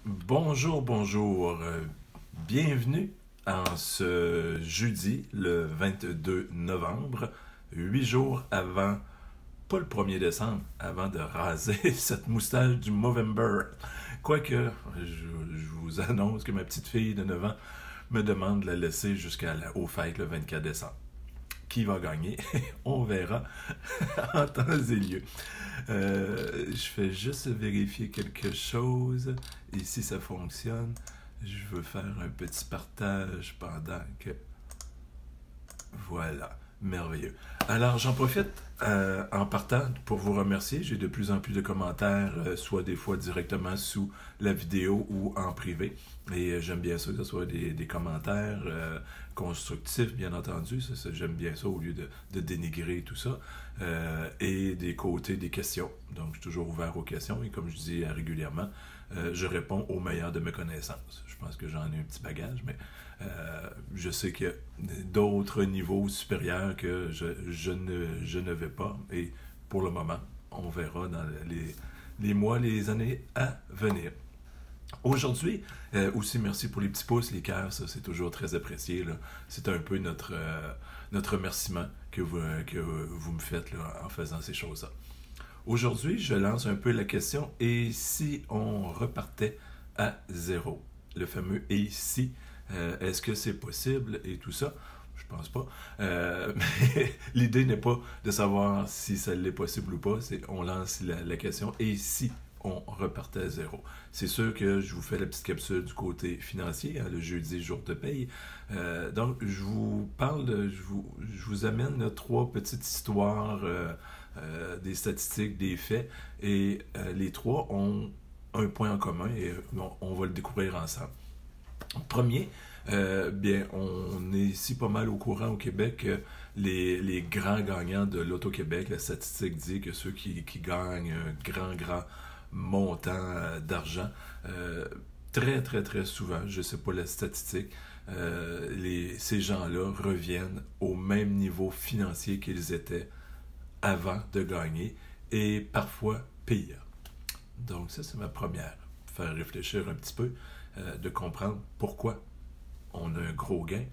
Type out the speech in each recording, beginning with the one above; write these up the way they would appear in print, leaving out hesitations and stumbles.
Bonjour, bonjour. Bienvenue en ce jeudi, le 22 novembre, 8 jours avant, pas le 1er décembre, avant de raser cette moustache du Movember. Quoique, je vous annonce que ma petite fille de 9 ans me demande de la laisser au fête le 24 décembre. Qui va gagner? On verra en temps et lieu. Je fais juste vérifier quelque chose et si ça fonctionne, je veux faire un petit partage pendant que... Voilà, merveilleux. Alors, j'en profite en partant pour vous remercier. J'ai de plus en plus de commentaires, soit des fois directement sous la vidéo ou en privé. Et j'aime bien ça, que ce soit des commentaires constructifs, bien entendu. J'aime bien ça au lieu de dénigrer tout ça. Et des côtés des questions. Donc, je suis toujours ouvert aux questions. Et comme je dis régulièrement, je réponds au meilleur de mes connaissances. Je pense que j'en ai un petit bagage, mais je sais qu'il y a d'autres niveaux supérieurs que je ne vais pas. Et pour le moment, on verra dans les mois, les années à venir. Aujourd'hui, aussi merci pour les petits pouces, les cœurs, ça c'est toujours très apprécié. Là. C'est un peu notre remerciement que vous me faites là, en faisant ces choses-là. Aujourd'hui, je lance un peu la question, et si on repartait à zéro? Le fameux « et si », est-ce que c'est possible et tout ça? Je pense pas. Mais l'idée n'est pas de savoir si ça l'est possible ou pas, on lance la question « et si » on repartait à zéro. C'est sûr que je vous fais la petite capsule du côté financier, le jeudi, jour de paye. Donc, je vous parle, je vous amène là, 3 petites histoires, des statistiques, des faits, et les 3 ont un point en commun, et on va le découvrir ensemble. Premier, bien, on est ici pas mal au courant au Québec que les grands gagnants de l'Auto-Québec, la statistique dit que ceux qui gagnent un grand montant d'argent, très, très, très souvent, je ne sais pas la statistique, ces gens-là reviennent au même niveau financier qu'ils étaient avant de gagner, et parfois pire. Donc ça, c'est ma première. Faire réfléchir un petit peu, de comprendre pourquoi on a un gros gain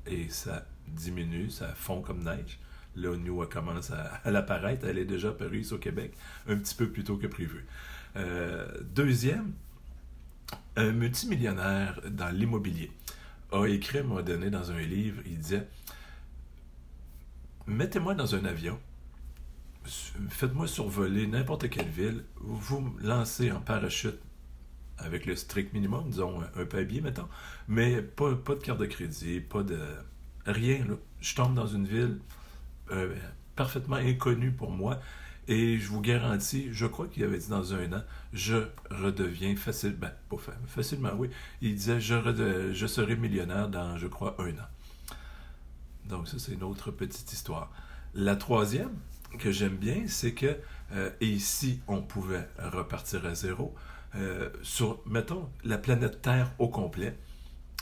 et ça diminue, ça fond comme neige. Là, nous, elle commence à l'apparaître. Elle est déjà apparue ici au Québec un petit peu plus tôt que prévu. Deuxième, un multimillionnaire dans l'immobilier a écrit à un moment donné dans un livre, il disait « Mettez-moi dans un avion, faites-moi survoler n'importe quelle ville, vous me lancez en parachute avec le strict minimum, disons un peu habillé, mettons, mais pas de carte de crédit, pas de... rien, là. Je tombe dans une ville parfaitement inconnue pour moi, et je vous garantis, je crois qu'il avait dit dans un an, je redeviens facilement, pas facilement, oui, il disait, je serai millionnaire dans, je crois, un an. Donc ça, c'est une autre petite histoire. La troisième, que j'aime bien, c'est que, et si on pouvait repartir à zéro, sur, mettons, la planète Terre au complet,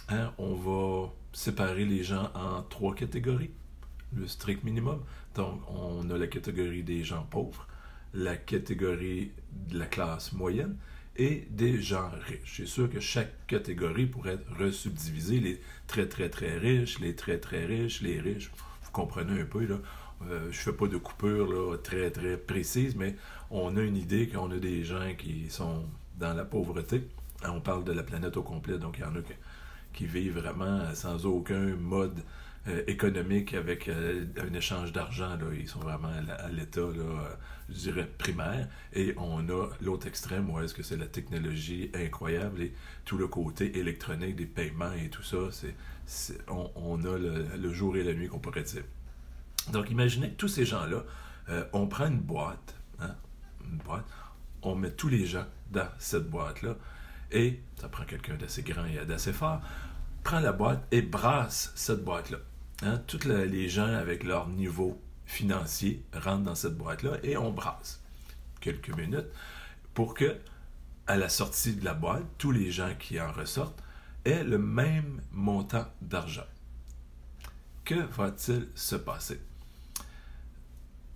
hein, on va séparer les gens en 3 catégories, le strict minimum. Donc, on a la catégorie des gens pauvres, la catégorie de la classe moyenne et des gens riches. C'est sûr que chaque catégorie pourrait être resubdivisée, les très, très, très riches, les très, très riches, les riches. Vous comprenez un peu, là. Je ne fais pas de coupure là, très, très précise, mais on a une idée qu'on a des gens qui sont dans la pauvreté. On parle de la planète au complet, donc il y en a qui vivent vraiment sans aucun mode économique avec un échange d'argent. Là. Ils sont vraiment à l'état, là, je dirais, primaire. Et on a l'autre extrême, où est-ce que c'est la technologie incroyable et tout le côté électronique des paiements et tout ça. On a le jour et la nuit qu'on pourrait dire. Donc imaginez que tous ces gens-là, on prend une boîte, hein, on met tous les gens dans cette boîte-là, et ça prend quelqu'un d'assez grand et d'assez fort, prend la boîte et brasse cette boîte-là. Hein, tous les gens avec leur niveau financier rentrent dans cette boîte-là et on brasse quelques minutes pour que, à la sortie de la boîte, tous les gens qui en ressortent aient le même montant d'argent. Que va-t-il se passer?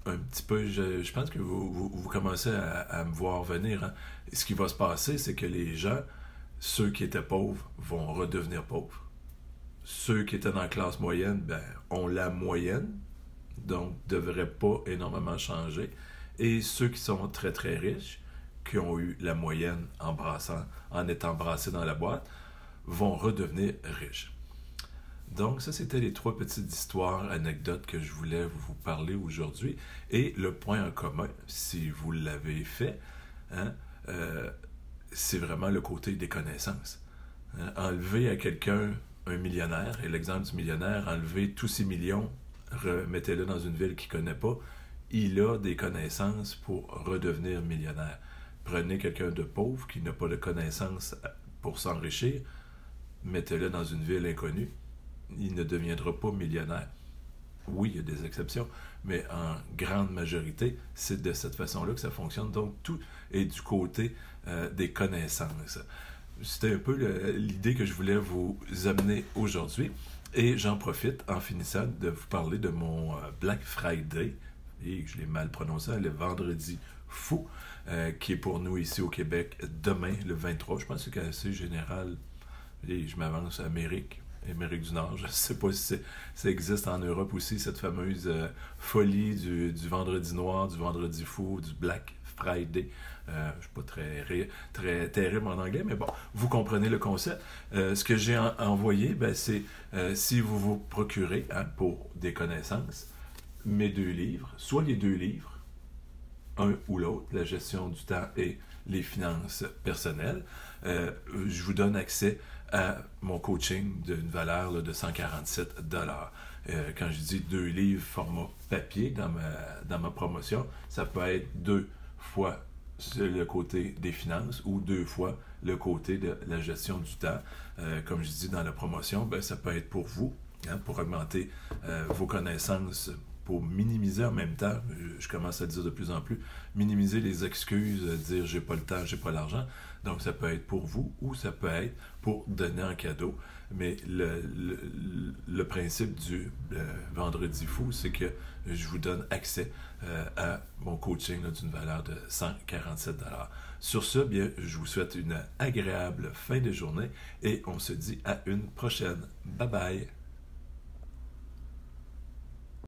Un petit peu, je pense que vous commencez à me voir venir. Hein. Ce qui va se passer, c'est que les gens ceux qui étaient pauvres vont redevenir pauvres. Ceux qui étaient dans la classe moyenne, ont la moyenne, donc ne devraient pas énormément changer. Et ceux qui sont très très riches, qui ont eu la moyenne en étant brassés dans la boîte, vont redevenir riches. Donc, ça, c'était les 3 petites histoires, anecdotes que je voulais vous parler aujourd'hui. Et le point en commun, si vous l'avez fait, c'est vraiment le côté des connaissances. Enlever à quelqu'un un millionnaire, et l'exemple du millionnaire, enlever tous ses millions, remettez-le dans une ville qu'il ne connaît pas, il a des connaissances pour redevenir millionnaire. Prenez quelqu'un de pauvre qui n'a pas de connaissances pour s'enrichir, mettez-le dans une ville inconnue, il ne deviendra pas millionnaire. Oui, il y a des exceptions, mais en grande majorité, c'est de cette façon-là que ça fonctionne. Donc, tout est du côté des connaissances. C'était un peu l'idée que je voulais vous amener aujourd'hui. Et j'en profite en finissant de vous parler de mon Black Friday, et je l'ai mal prononcé, le vendredi fou, qui est pour nous ici au Québec demain, le 23. Je pense que c'est assez général. Et je m'avance à Amérique du Nord. Je ne sais pas si ça existe en Europe aussi, cette fameuse folie du vendredi noir, du vendredi fou, du Black Friday. Je ne suis pas très terrible en anglais, mais bon, vous comprenez le concept. Ce que j'ai envoyé, c'est si vous vous procurez pour des connaissances, mes 2 livres, soit les 2 livres, un ou l'autre, la gestion du temps et les finances personnelles, je vous donne accès à mon coaching d'une valeur de 147 $. Quand je dis 2 livres format papier dans ma promotion, ça peut être 2 fois le côté des finances ou 2 fois le côté de la gestion du temps. Comme je dis dans la promotion, ça peut être pour vous, pour augmenter vos connaissances, pour minimiser en même temps, je commence à le dire de plus en plus, minimiser les excuses, dire j'ai pas le temps, j'ai pas l'argent. Donc ça peut être pour vous ou ça peut être pour donner en cadeau. Mais le principe du vendredi fou, c'est que je vous donne accès à mon coaching d'une valeur de 147 $. Sur ce, je vous souhaite une agréable fin de journée et on se dit à une prochaine. Bye bye!